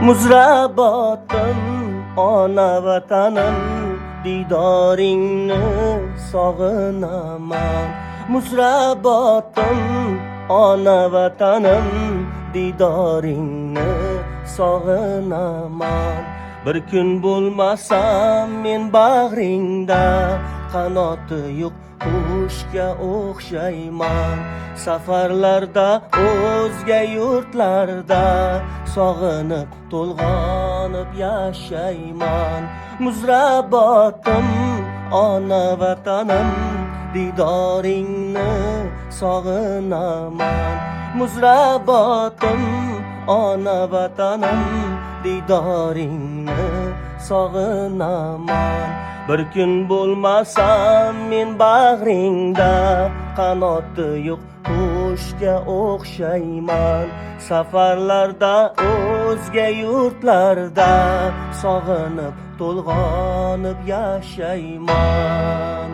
Muzrabotim ona vatanim, didoringni sog'inaman. Muzrabotim ona vatanim, didoringni sog'inaman. Bir kun bo'lmasam men bag'ringda, qanoti yo'q qushga o'xshayman. Safarlarda o'zga yurtlarda sog'inib to'lg'onib yashayman. Muzrabotim ona vatanim, didoringni sog'inaman. Muzrabotim ona vatanim, didoringni sog'inaman. Bir kun bo'lmasam men bag'ringda, qanoti yo'q qushga o'xshayman. Safarlarda o'zga yurtlarda sog'inib to'lg'onib yashayman.